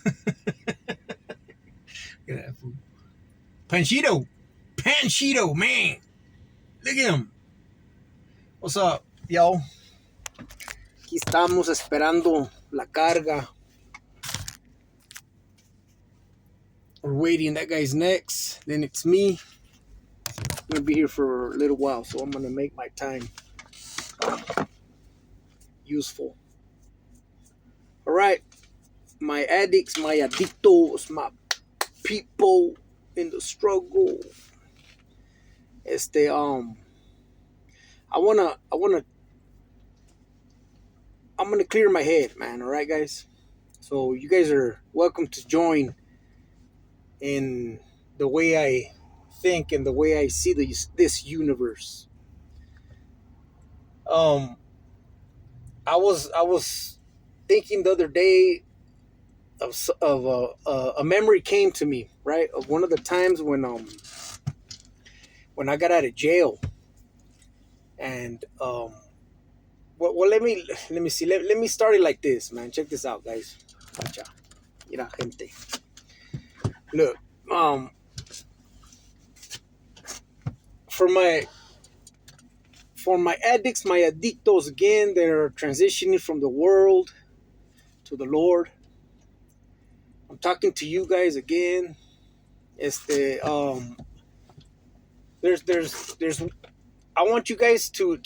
Look at that fool. Panchito, man. Look at him. What's up, yo? Aquí estamos esperando la carga. We're waiting. That guy's next. Then it's me. I'm gonna be here for a little while, so I'm gonna make my time useful. All right, my addicts, my adictos, my people in the struggle. I'm gonna clear my head, man. All right, guys. So you guys are welcome to join in the way I think and the way I see this universe. I was thinking the other day of a memory came to me, right, of one of the times when I got out of jail, and well let me see. Let me start it like this, man. Check this out, guys. Mira, gente. Look, for my addicts, my adictos again, they're transitioning from the world to the Lord. I'm talking to you guys again. There's I want you guys to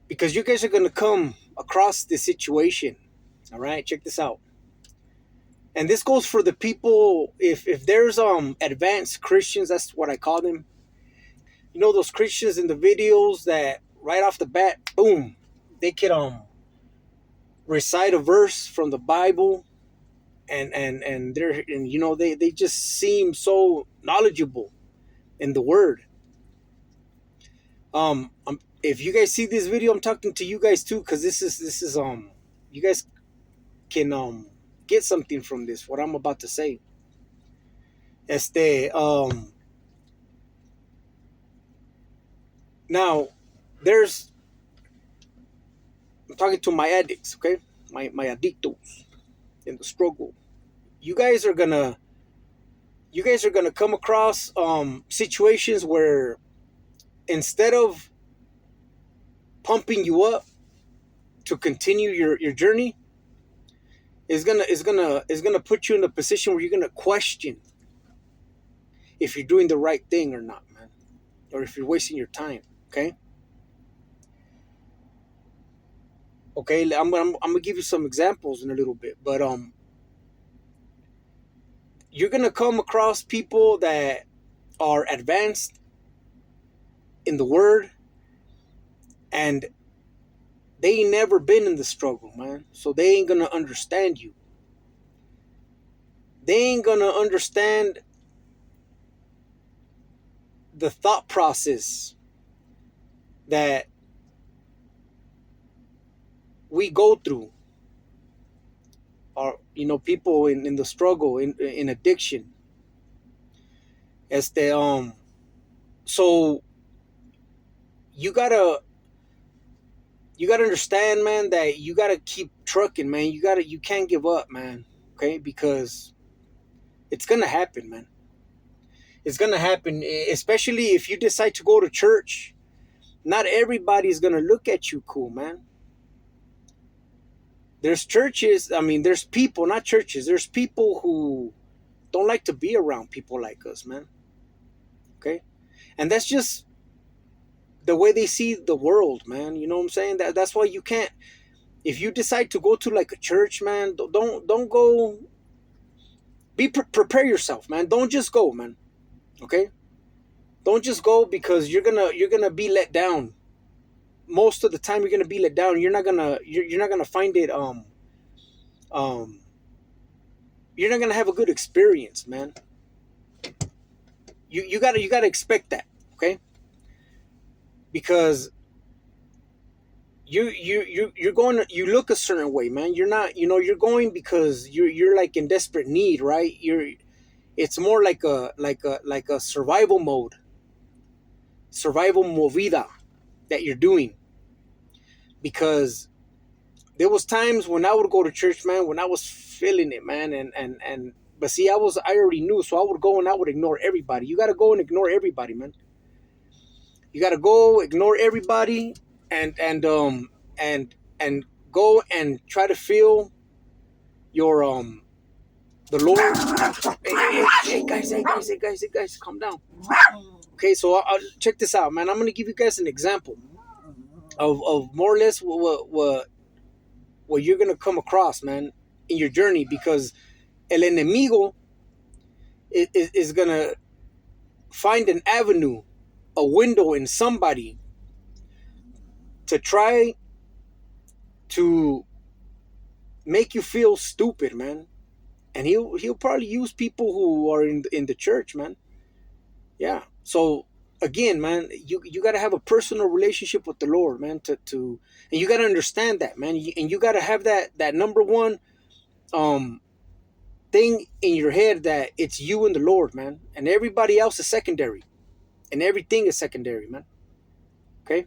because you guys are gonna come across this situation. All right, check this out. And this goes for the people, if there's advanced Christians, that's what I call them. You know those Christians in the videos that right off the bat, boom, they could recite a verse from the Bible, and you know they just seem so knowledgeable in the word. If you guys see this video, I'm talking to you guys too, because this is you guys can get something from this, what I'm about to say. Now I'm talking to my addicts, okay? My adictos in the struggle. You guys are gonna come across situations where instead of pumping you up to continue your journey, is gonna put you in a position where you're gonna question if you're doing the right thing or not, man, or if you're wasting your time. Okay, I'm gonna give you some examples in a little bit, but you're gonna come across people that are advanced in the word, and they ain't never been in the struggle, man. So they ain't gonna understand you. They ain't gonna understand the thought process that we go through, or people in the struggle, in addiction. So you gotta understand, man, that you gotta keep trucking, man. You can't give up, man. Okay, because it's gonna happen, man. It's gonna happen, especially if you decide to go to church. Not everybody's gonna look at you cool, man. There's churches, there's people, not churches. There's people who don't like to be around people like us, man. Okay? And that's just the way they see the world, man. You know what I'm saying? That's why you can't, if you decide to go to like a church, man, don't go. Prepare yourself, man. Don't just go, man. Okay? Don't just go, because you're gonna be let down. Most of the time you're gonna be let down. You're not gonna find it you're not gonna have a good experience, man. You gotta expect that, okay? Because you're going, you look a certain way, man. You're not, you're going because you're like in desperate need, right? It's more like a survival movida that you're doing, because there was times when I would go to church, man, when I was feeling it, man, and but see, I already knew, so I would go and I would ignore everybody. You got to go and ignore everybody, man. You got to go ignore everybody, and go and try to feel your the Lord. Hey guys, calm down. Okay, so I'll check this out, man. I'm gonna give you guys an example of more or less what you're gonna come across, man, in your journey, because el enemigo is gonna find an avenue, a window in somebody to try to make you feel stupid, man. And he'll probably use people who are in the church, man. Yeah. So again, man, you got to have a personal relationship with the Lord, man, to and you got to understand that, man. And you got to have that number one thing in your head, that it's you and the Lord, man. And everybody else is secondary. And everything is secondary, man. Okay?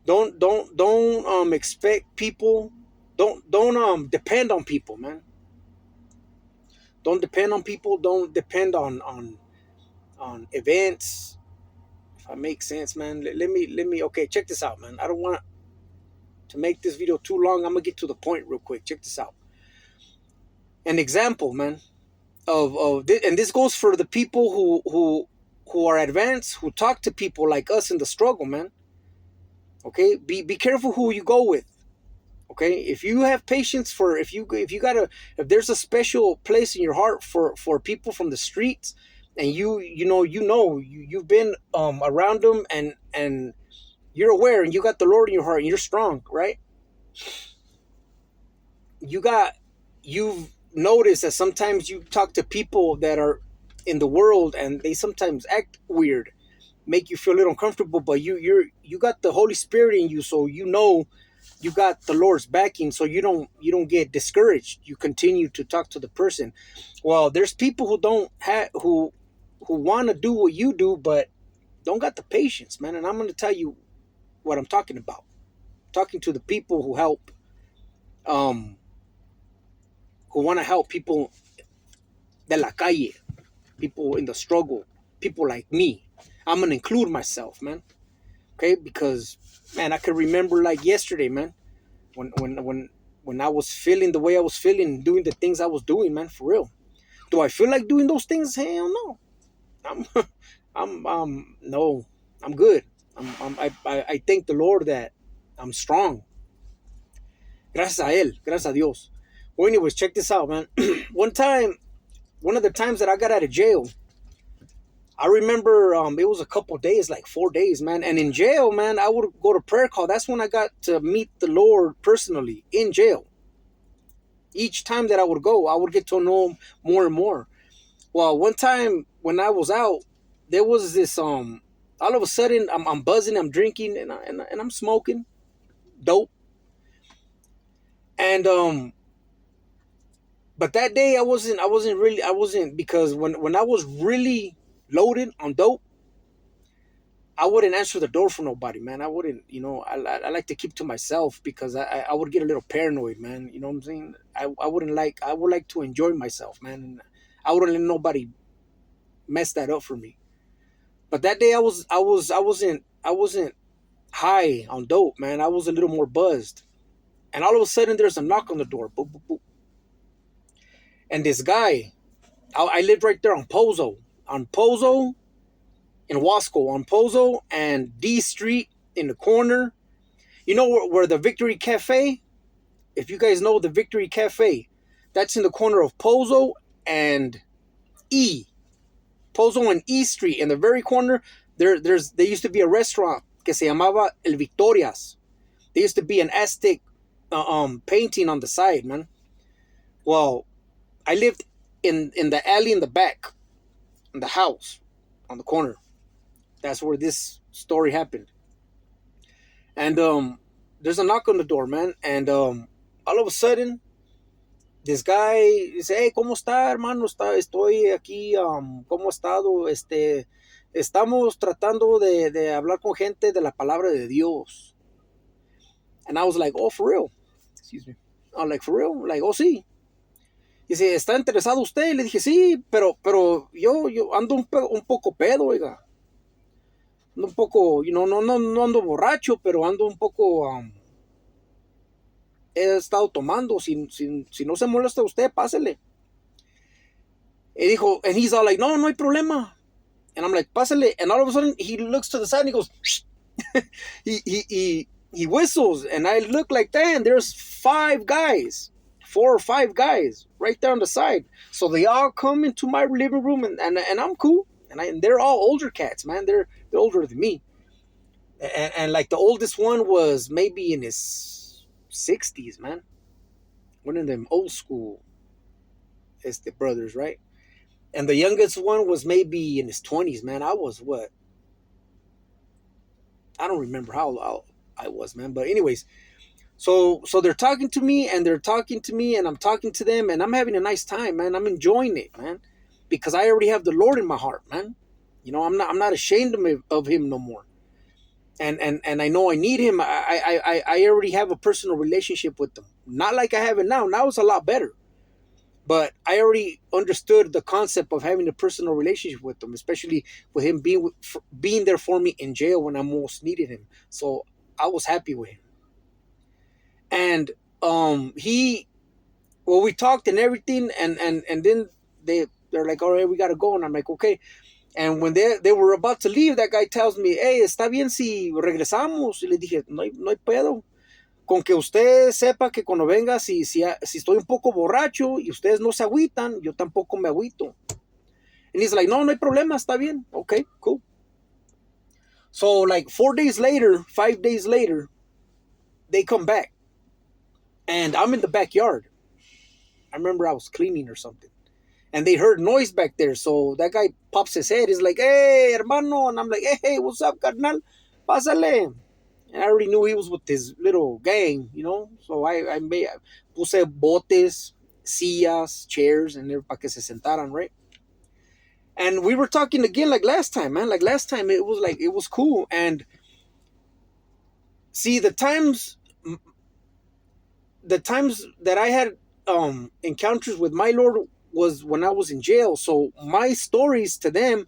Don't expect people, don't depend on people, man. Don't depend on people, don't depend on events. If I make sense, man. Let me okay, check this out, man. I don't want to make this video too long. I'm gonna get to the point real quick. Check this out. An example, man, of this, and this goes for the people who are advanced, who talk to people like us in the struggle, man. Okay, be careful who you go with. Okay, if you have patience for, if there's a special place in your heart for people from the streets, and you've been around them, and you're aware, and you got the Lord in your heart, and you're strong, right? You've noticed that sometimes you talk to people that are in the world, and they sometimes act weird, make you feel a little uncomfortable, but you got the Holy Spirit in you, so you got the Lord's backing, so you don't get discouraged. You continue to talk to the person. Well, there's people who want to do what you do, but don't got the patience, man. And I'm going to tell you what I'm talking about. Talking to the people who help, who want to help people de la calle, people in the struggle, people like me. I'm going to include myself, man. Okay, because man, I can remember like yesterday, man, when I was feeling the way I was feeling, doing the things I was doing, man, for real. Do I feel like doing those things? Hell no. I'm no, I'm good. I thank the Lord that I'm strong. Gracias a él, gracias a Dios. Well, anyways, check this out, man. One of the times that I got out of jail, I remember it was a couple days, like 4 days, man. And in jail, man, I would go to prayer call. That's when I got to meet the Lord personally in jail. Each time that I would go, I would get to know him more and more. Well, one time when I was out, there was this all of a sudden I'm buzzing, I'm drinking, and I'm smoking dope. And but that day I wasn't because when I was really loaded on dope, I wouldn't answer the door for nobody, man. I wouldn't, I like to keep to myself, because I would get a little paranoid, man. You know what I'm saying? I would like to enjoy myself, man. And I wouldn't let nobody mess that up for me. But that day I wasn't high on dope, man. I was a little more buzzed. And all of a sudden there's a knock on the door. Boop, boop, boop. And this guy, I lived right there on Pozo in Wasco, on Pozo and D Street in the corner. You know where the Victory Cafe? If you guys know the Victory Cafe, that's in the corner of Pozo and E. Pozo and E Street. In the very corner, there used to be a restaurant que se llamaba El Victorias. There used to be an Aztec painting on the side, man. Well, I lived in the alley in the back, in the house, on the corner. That's where this story happened. And there's a knock on the door, man. And all of a sudden, this guy dice, hey, ¿cómo está, hermano? Estoy aquí, ¿cómo ha estado? Estamos tratando de hablar con gente de la palabra de Dios. And I was like, oh, for real? Excuse me. I'm like, for real? Like, oh, sí. Dice, ¿está interesado usted? Le dije, sí, pero yo ando un poco pedo, oiga. Ando un poco, no ando borracho, pero ando un poco, he estado tomando. Si no se molesta usted, pásele. Y dijo, and he's all like, no hay problema. And I'm like, pásele. And all of a sudden, he looks to the side and he goes, he whistles. And I look like that, and there's 4 or 5 guys right there on the side. So they all come into my living room, and I'm cool. And they're all older cats, man. They're older than me. And like the oldest one was maybe in his 60s, man. One of them old school brothers, right? And the youngest one was maybe in his 20s, man. I was what? I don't remember how I was, man. But anyways, so they're talking to me, and I'm talking to them, and I'm having a nice time, man. I'm enjoying it, man, because I already have the Lord in my heart, man. I'm not ashamed of him no more. And I know I need him. I already have a personal relationship with him. Not like I have it now. Now it's a lot better. But I already understood the concept of having a personal relationship with him, especially with him being there for me in jail when I most needed him. So I was happy with him. And we talked and everything, and then they're like, all right, we gotta go. And I'm like, okay. And when they were about to leave, that guy tells me, hey, ¿está bien si regresamos? Y le dije, no hay pedo. Con que usted sepa que cuando venga, si estoy un poco borracho y ustedes no se agüitan, yo tampoco me agüito. And he's like, no hay problema, está bien. Okay, cool. So like 5 days later, they come back. And I'm in the backyard. I remember I was cleaning or something. And they heard noise back there. So that guy pops his head. He's like, hey, hermano. And I'm like, hey, what's up, carnal? Pásale. And I already knew he was with his little gang, So I puse botes, sillas, chairs, and para que se sentaran, right? And we were talking again like last time, man. Like last time, it was cool. And see, the times that I had encounters with my Lord was when I was in jail. So my stories to them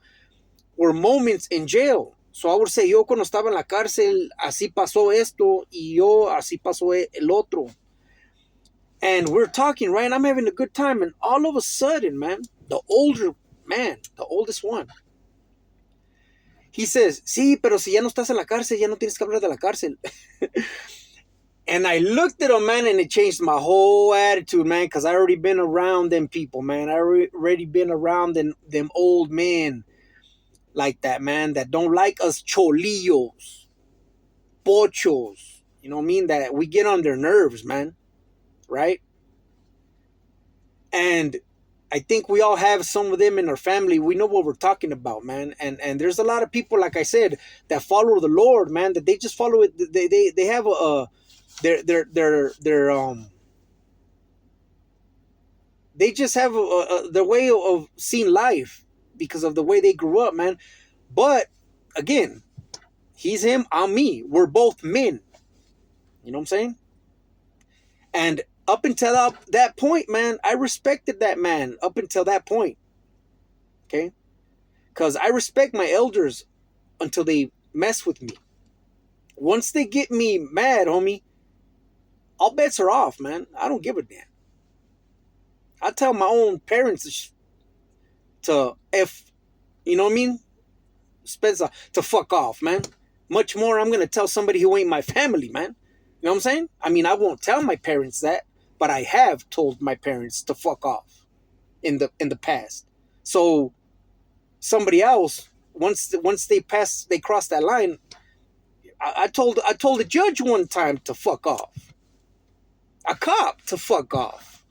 were moments in jail. So I would say, yo cuando estaba en la cárcel, así pasó esto, y yo así pasó el otro. And we're talking, right? And I'm having a good time. And all of a sudden, man, the oldest one, he says, sí, pero si ya no estás en la cárcel, ya no tienes que hablar de la cárcel. And I looked at him, man, and it changed my whole attitude, man, because I already been around them people, man. I already been around them old men like that, man, that don't like us cholillos, pochos, you know what I mean? That we get on their nerves, man, right? And I think we all have some of them in our family. We know what we're talking about, man. And there's a lot of people, like I said, that follow the Lord, man, that they just follow it. They have they just have their way of seeing life because of the way they grew up, man. But again, he's him, I'm me. We're both men. You know what I'm saying? And up until that point, man, I respected that man up until that point. Okay? Because I respect my elders until they mess with me. Once they get me mad, homie, all bets are off, man. I don't give a damn. I tell my own parents to you know what I mean? Spencer, to fuck off, man. Much more, I'm going to tell somebody who ain't my family, man. You know what I'm saying? I mean, I won't tell my parents that, but I have told my parents to fuck off in the past. So somebody else, once they cross that line, I told a judge one time to fuck off. A cop to fuck off.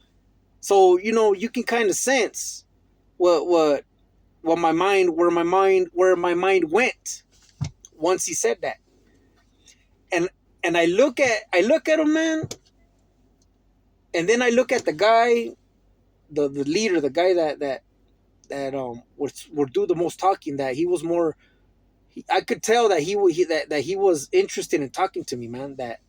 So, you can kind of sense where my mind went once he said that. And I look at him, man, and then I look at the guy, the leader, the guy that would do the most talking. That he was more. I could tell that he was interested in talking to me, man. That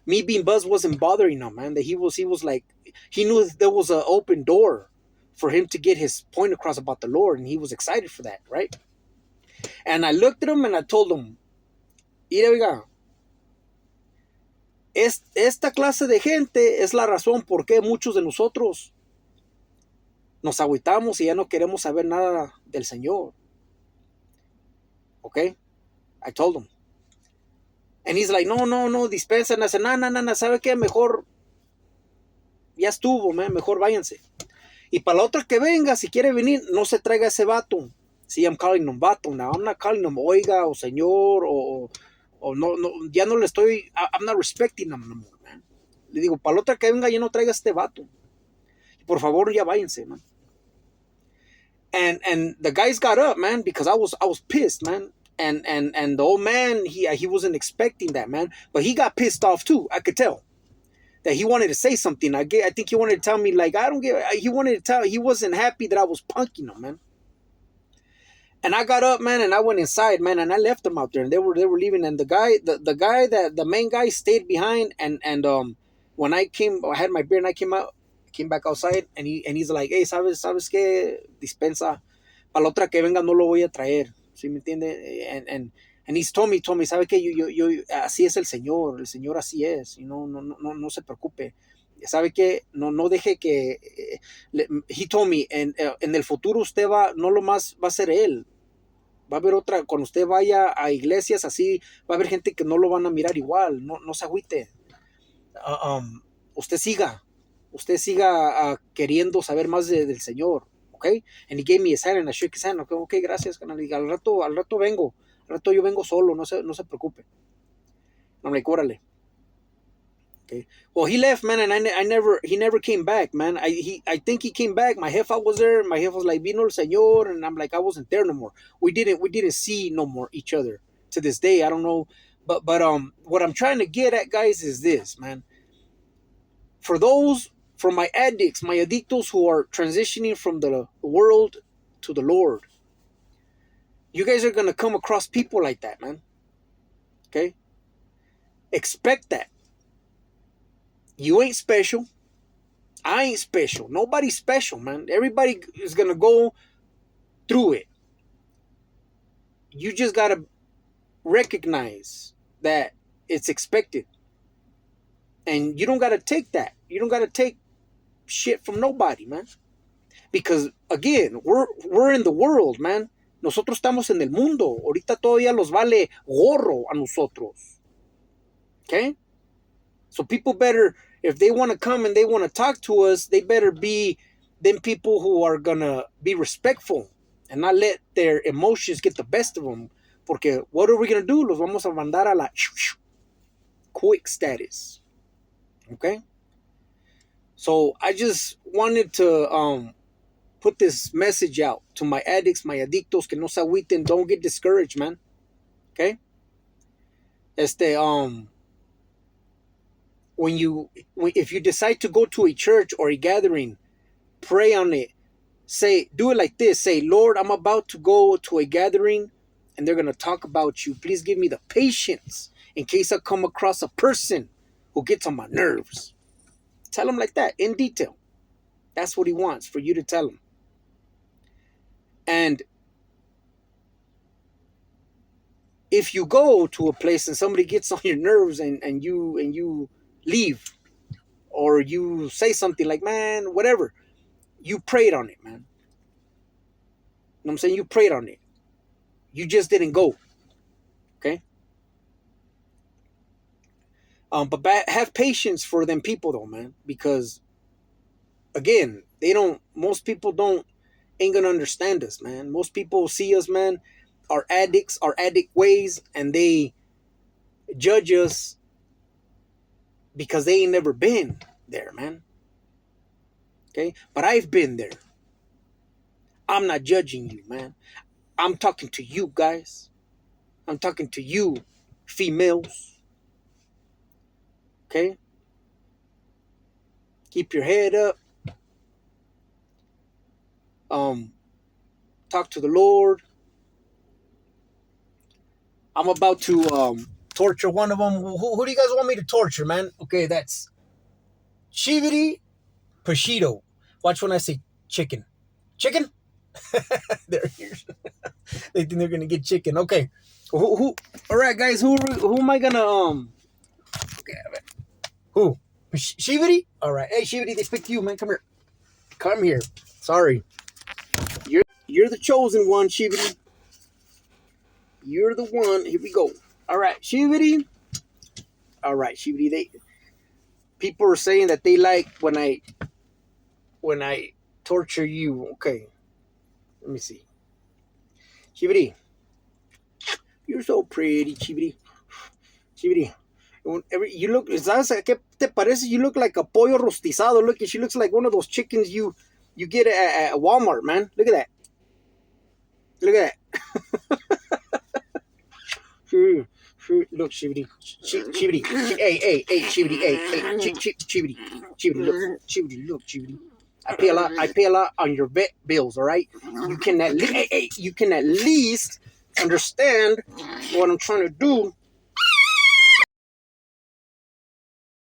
me being Buzz wasn't bothering him, man. That he was like, he knew there was an open door for him to get his point across about the Lord, and he was excited for that, right? And I looked at him and I told him, mire, oiga, esta clase de gente es la razón por qué muchos de nosotros nos agüitamos y ya no queremos saber nada del Señor. Okay? I told him. And he's like, no, dispensa. And I said, no, ¿sabe qué? Mejor, ya estuvo, man. Mejor váyanse. Y para la otra que venga, si quiere venir, no se traiga ese vato. See, I'm calling him vato now. I'm not calling him oiga o señor o no, ya no le estoy, I'm not respecting him no more, man. Le digo, para la otra que venga, ya no traiga este vato. Por favor, ya váyanse, man. And the guys got up, man, because I was pissed, man. And the old man, he wasn't expecting that, man. But he got pissed off too. I could tell that he wanted to say something. I think he wanted to tell me, like, he wanted to tell, he wasn't happy that I was punking him, man. And I got up, man, and I went inside, man, and I left them out there, and they were leaving. And the main guy stayed behind, and when I had my beer and I came back outside, and he's like, hey, sabes qué, dispensa, para la otra que venga no lo voy a traer, ¿sí me entiende? And he's told me, ¿sabe qué? Yo así es el Señor así es, no se preocupe. ¿Sabe qué? No deje que... he told me, en el futuro usted no lo más va a ser él. Va a haber otra, cuando usted vaya a iglesias así, va a haber gente que no lo van a mirar igual. No se agüite. Usted siga queriendo saber más del Señor. Okay? And he gave me his hand and I shook his hand. Okay, gracias. Al rato vengo. Al rato yo vengo solo, no se preocupe. I'm like, órale. Okay. Well, he left, man, and he never came back, man. I think he came back. My jefa was there. My jefa was like, vino el señor, and I'm like, I wasn't there no more. We didn't see no more each other to this day. I don't know, but what I'm trying to get at, guys, is this, man. For my adictos who are transitioning from the world to the Lord, you guys are gonna come across people like that, man. Okay, expect that. You ain't special. I ain't special. Nobody's special, man. Everybody is going to go through it. You just got to recognize that it's expected. And you don't got to take that. You don't got to take shit from nobody, man. Because, again, we're in the world, man. Nosotros estamos en el mundo. Ahorita todavía los vale gorro a nosotros. Okay? So people better... if they want to come and they want to talk to us, they better be them people who are going to be respectful and not let their emotions get the best of them. Porque what are we going to do? Los vamos a mandar a la quick status. Okay? So I just wanted to put this message out to my addicts, my adictos, que no se agüiten. Don't get discouraged, man. Okay? If you decide to go to a church or a gathering, pray on it. Do it like this. Say, Lord, I'm about to go to a gathering and they're going to talk about you. Please give me the patience in case I come across a person who gets on my nerves. Tell him like that in detail. That's what he wants, for you to tell him. And if you go to a place and somebody gets on your nerves and you leave, or you say something like, man, whatever, you prayed on it, man. You know what I'm saying? You prayed on it. You just didn't go. Okay? But have patience for them people though, man, because again, most people ain't gonna understand us, man. Most people see us, man, our addict ways, and they judge us because they ain't never been there, man. Okay? But I've been there. I'm not judging you, man. I'm talking to you guys. I'm talking to you, females. Okay? Keep your head up. Talk to the Lord. I'm about to torture one of them. Who do you guys want me to torture, man? Okay, that's Chivity Pashito. Watch when I say chicken. Chicken? They're here. They think they're gonna get chicken. Okay. Who? All right, guys. Who am I gonna Okay. Who? Shivity? All right. Hey, Shivity, they speak to you, man. Come here. Come here. Sorry. You're the chosen one, Shivity. You're the one. Here we go. All right, Shivity. All right, Shivity. People are saying that they like when I torture you. Okay. Let me see. Shivity. You're so pretty, Chivity. Chivity. You look, ¿sabes qué te parece? You look like a pollo rostizado. Look, she looks like one of those chickens you get at Walmart, man. Look at that. Look at that. Look, Chivity. Chivity. Hey, Chivity. Hey, Chivity. Chivity, look, Chivity. I pay a lot on your vet bills, all right? You can at least understand what I'm trying to do